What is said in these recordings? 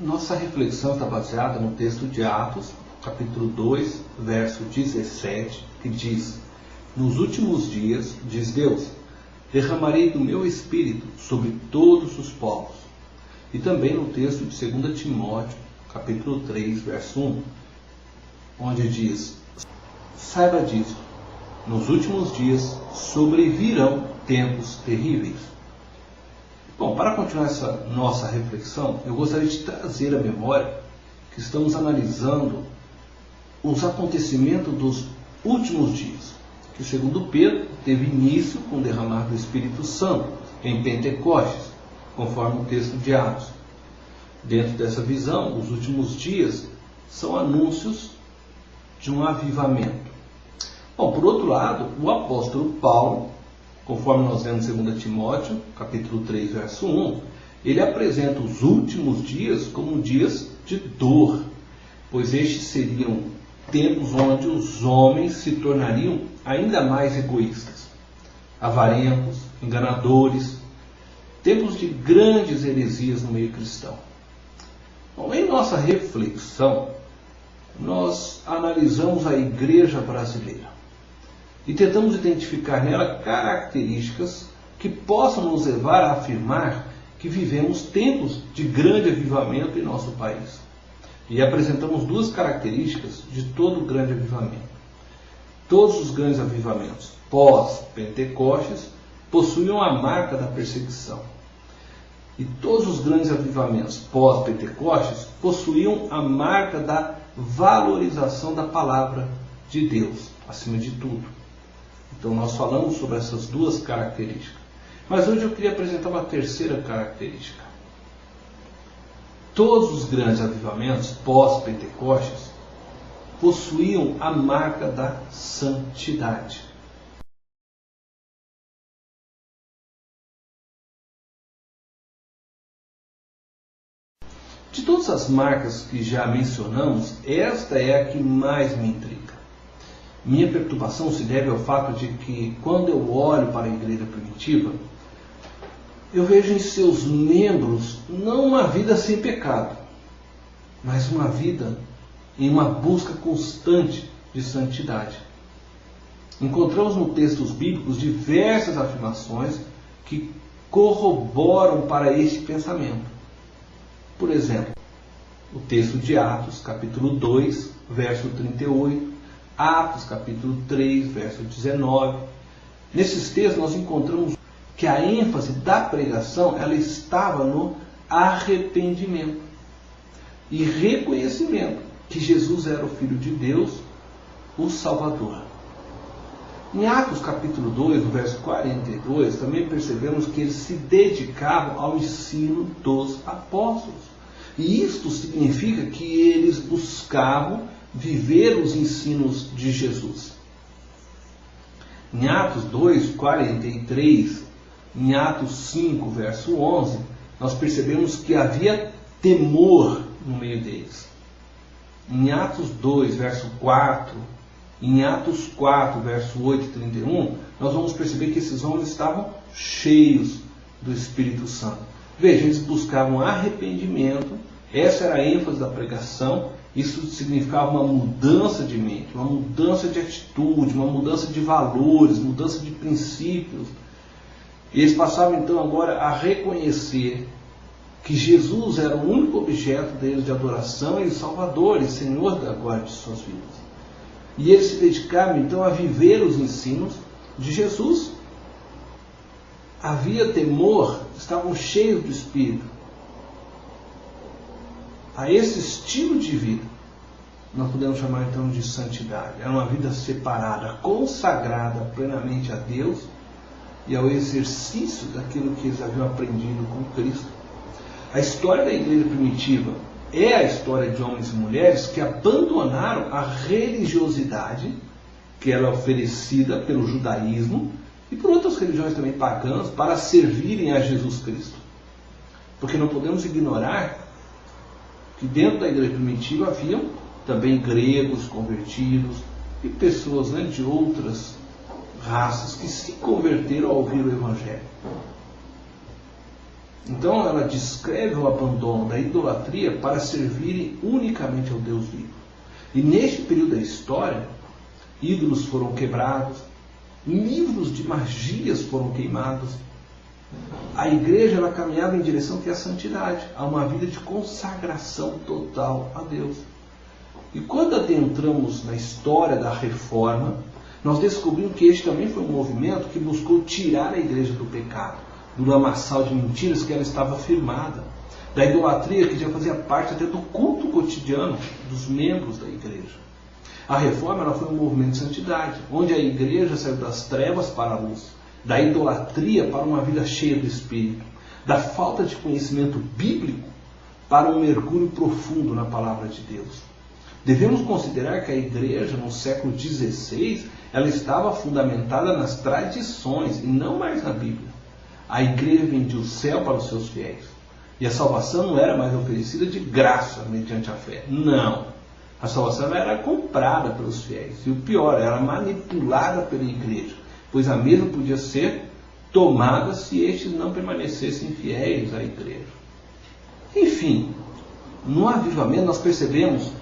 Nossa reflexão está baseada no texto de Atos, capítulo 2, verso 17, que diz: Nos últimos dias, diz Deus, derramarei do meu espírito sobre todos os povos. E também no texto de 2 Timóteo, capítulo 3, verso 1, onde diz: Saiba disso, nos últimos dias sobrevirão tempos terríveis. Bom, para continuar essa nossa reflexão, eu gostaria de trazer à memória que estamos analisando os acontecimentos dos últimos dias, que segundo Pedro teve início com o derramar do Espírito Santo em Pentecostes, conforme o texto de Atos. Dentro dessa visão, os últimos dias são anúncios de um avivamento. Bom, por outro lado, o apóstolo Paulo, conforme nós vemos em 2 Timóteo, capítulo 3, verso 1, ele apresenta os últimos dias como dias de dor, pois estes seriam tempos onde os homens se tornariam ainda mais egoístas, avarentos, enganadores, tempos de grandes heresias no meio cristão. Bom, em nossa reflexão, nós analisamos a igreja brasileira e tentamos identificar nela características que possam nos levar a afirmar que vivemos tempos de grande avivamento em nosso país. E apresentamos duas características de todo grande avivamento. Todos os grandes avivamentos pós-Pentecostes possuíam a marca da perseguição. E todos os grandes avivamentos pós-Pentecostes possuíam a marca da valorização da palavra de Deus, acima de tudo. Então nós falamos sobre essas duas características. Mas hoje eu queria apresentar uma terceira característica. Todos os grandes avivamentos pós-Pentecostes possuíam a marca da santidade. De todas as marcas que já mencionamos, esta é a que mais me intriga. Minha perturbação se deve ao fato de que, quando eu olho para a igreja primitiva, eu vejo em seus membros não uma vida sem pecado, mas uma vida em uma busca constante de santidade. Encontramos no textos bíblicos diversas afirmações que corroboram para este pensamento. Por exemplo, o texto de Atos, capítulo 2, verso 38, Atos, capítulo 3, verso 19. Nesses textos nós encontramos que a ênfase da pregação ela estava no arrependimento e reconhecimento que Jesus era o Filho de Deus, o Salvador. Em Atos capítulo 2, no verso 42, também percebemos que eles se dedicavam ao ensino dos apóstolos. E isto significa que eles buscavam viver os ensinos de Jesus. Em Atos 2, 43, em Atos 5, verso 11, nós percebemos que havia temor no meio deles. Em Atos 2, verso 4, em Atos 4, verso 8 e 31, nós vamos perceber que esses homens estavam cheios do Espírito Santo. Veja, eles buscavam arrependimento, essa era a ênfase da pregação, isso significava uma mudança de mente, uma mudança de atitude, uma mudança de valores, mudança de princípios. E eles passavam então agora a reconhecer que Jesus era o único objeto deles de adoração e Salvador e Senhor da glória de suas vidas. E eles se dedicavam então a viver os ensinos de Jesus. Havia temor, estavam cheios do Espírito. A esse estilo de vida, nós podemos chamar então de santidade. Era uma vida separada, consagrada plenamente a Deus e ao exercício daquilo que eles haviam aprendido com Cristo. A história da igreja primitiva é a história de homens e mulheres que abandonaram a religiosidade que era oferecida pelo judaísmo e por outras religiões também pagãs para servirem a Jesus Cristo. Porque não podemos ignorar que dentro da igreja primitiva haviam também gregos convertidos e pessoas de outras raças que se converteram ao ouvir o Evangelho. Então ela descreve o abandono da idolatria para servirem unicamente ao Deus vivo. E neste período da história, ídolos foram quebrados, livros de magias foram queimados. A igreja ela caminhava em direção à santidade, a uma vida de consagração total a Deus. E quando adentramos na história da reforma, nós descobrimos que este também foi um movimento que buscou tirar a igreja do pecado, do lamaçal de mentiras que ela estava firmada, da idolatria que já fazia parte até do culto cotidiano dos membros da igreja. A reforma ela foi um movimento de santidade, onde a igreja saiu das trevas para a luz, da idolatria para uma vida cheia do Espírito, da falta de conhecimento bíblico para um mergulho profundo na palavra de Deus. Devemos considerar que a igreja no século XVI ela estava fundamentada nas tradições e não mais na Bíblia. A igreja vendia o céu para os seus fiéis. E a salvação não era mais oferecida de graça mediante a fé. Não. A salvação era comprada pelos fiéis. E o pior, era manipulada pela igreja, pois a mesma podia ser tomada se estes não permanecessem fiéis à igreja. Enfim, no avivamento nós percebemos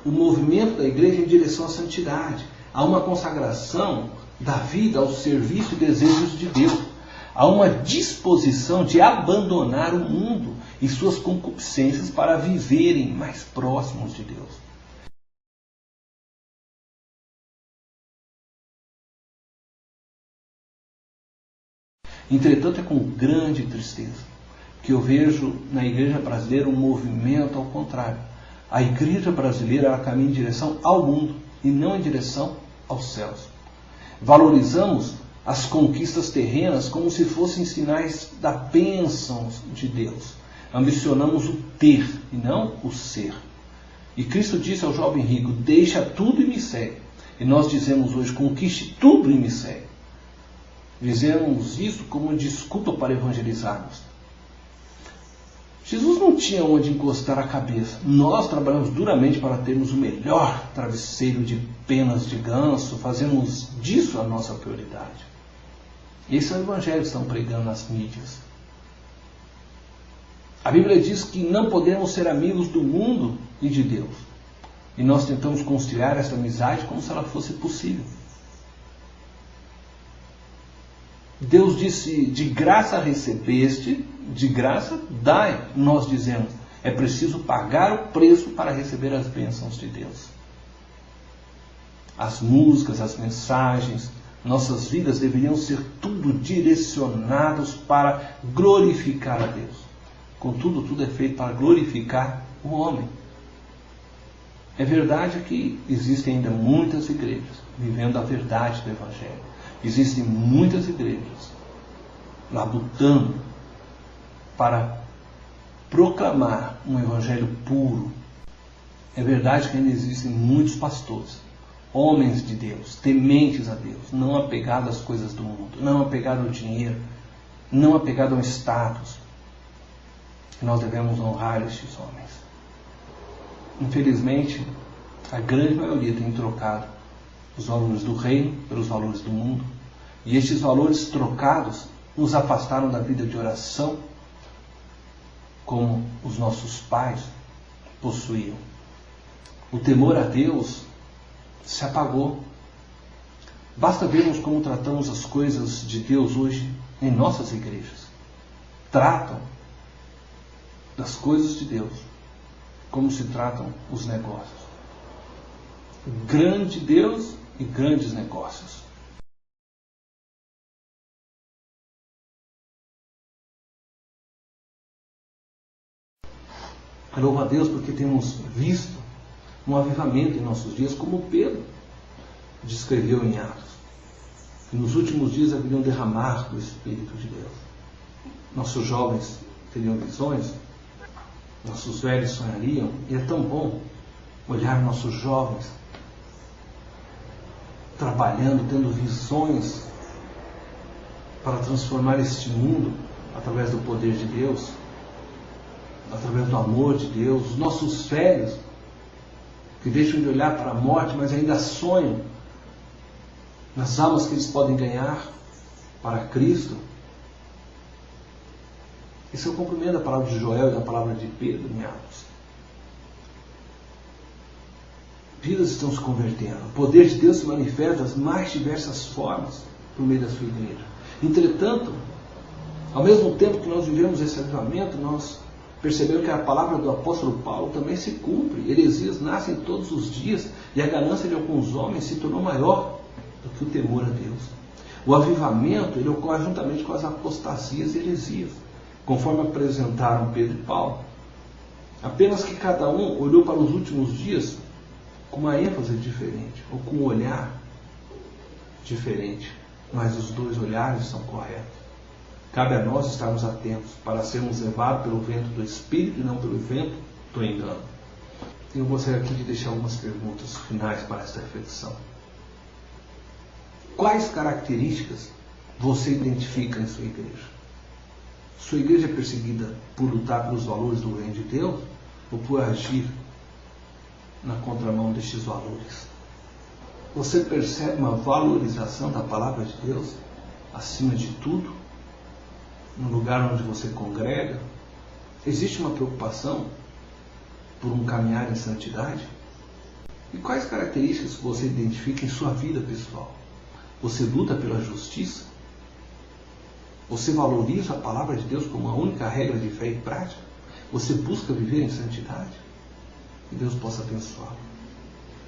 o movimento da igreja em direção à santidade, a uma consagração da vida ao serviço e desejos de Deus, a uma disposição de abandonar o mundo e suas concupiscências para viverem mais próximos de Deus. Entretanto, é com grande tristeza que eu vejo na igreja brasileira um movimento ao contrário. A igreja brasileira ela caminha em direção ao mundo e não em direção aos céus. Valorizamos as conquistas terrenas como se fossem sinais da bênção de Deus. Ambicionamos o ter e não o ser. E Cristo disse ao jovem rico: deixa tudo e me segue. E nós dizemos hoje: conquiste tudo e me segue. Dizemos isso como desculpa para evangelizarmos. Jesus não tinha onde encostar a cabeça. Nós trabalhamos duramente para termos o melhor travesseiro de penas de ganso, fazemos disso a nossa prioridade. Esse é o evangelho que estão pregando nas mídias. A Bíblia diz que não podemos ser amigos do mundo e de Deus. E nós tentamos conciliar essa amizade como se ela fosse possível. Deus disse: de graça recebeste, de graça dai. Nós dizemos: é preciso pagar o preço para receber as bênçãos de Deus. As músicas, as mensagens, nossas vidas deveriam ser tudo direcionados para glorificar a Deus. Contudo, tudo é feito para glorificar o homem. É verdade que existem ainda muitas igrejas vivendo a verdade do Evangelho. Existem muitas igrejas labutando para proclamar um evangelho puro. É verdade que ainda existem muitos pastores, homens de Deus, tementes a Deus, não apegados às coisas do mundo, não apegados ao dinheiro, não apegados ao status. E nós devemos honrar estes homens. Infelizmente, a grande maioria tem trocado os valores do reino pelos valores do mundo. E estes valores trocados nos afastaram da vida de oração como os nossos pais possuíam. O temor a Deus se apagou. Basta vermos como tratamos as coisas de Deus hoje em nossas igrejas. Tratam das coisas de Deus como se tratam os negócios. Grande Deus e grandes negócios. Louvo a Deus porque temos visto um avivamento em nossos dias, como Pedro descreveu em Atos. Que nos últimos dias haveria um derramar do Espírito de Deus. Nossos jovens teriam visões, nossos velhos sonhariam, e é tão bom olhar nossos jovens trabalhando, tendo visões para transformar este mundo através do poder de Deus, através do amor de Deus. Os nossos velhos que deixam de olhar para a morte, mas ainda sonham nas almas que eles podem ganhar para Cristo. Esse é o cumprimento da palavra de Joel e da palavra de Pedro em Atos. Vidas estão se convertendo. O poder de Deus se manifesta das mais diversas formas por meio da sua igreja. Entretanto, ao mesmo tempo que nós vivemos esse avivamento, nós percebemos que a palavra do apóstolo Paulo também se cumpre. Heresias nascem todos os dias e a ganância de alguns homens se tornou maior do que o temor a Deus. O avivamento ele ocorre juntamente com as apostasias e heresias, conforme apresentaram Pedro e Paulo. Apenas que cada um olhou para os últimos dias com uma ênfase diferente, ou com um olhar diferente, mas os dois olhares são corretos. Cabe a nós estarmos atentos para sermos levados pelo vento do Espírito e não pelo vento do engano. Eu gostaria aqui de deixar algumas perguntas finais para esta reflexão. Quais características você identifica em sua igreja? Sua igreja é perseguida por lutar pelos valores do reino de Deus ou por agir na contramão destes valores? Você percebe uma valorização da palavra de Deus acima de tudo no lugar onde você congrega? Existe uma preocupação por um caminhar em santidade? E quais características você identifica em sua vida pessoal? Você luta pela justiça? Você valoriza a palavra de Deus como a única regra de fé e prática? Você busca viver em santidade? Que Deus possa abençoá-lo.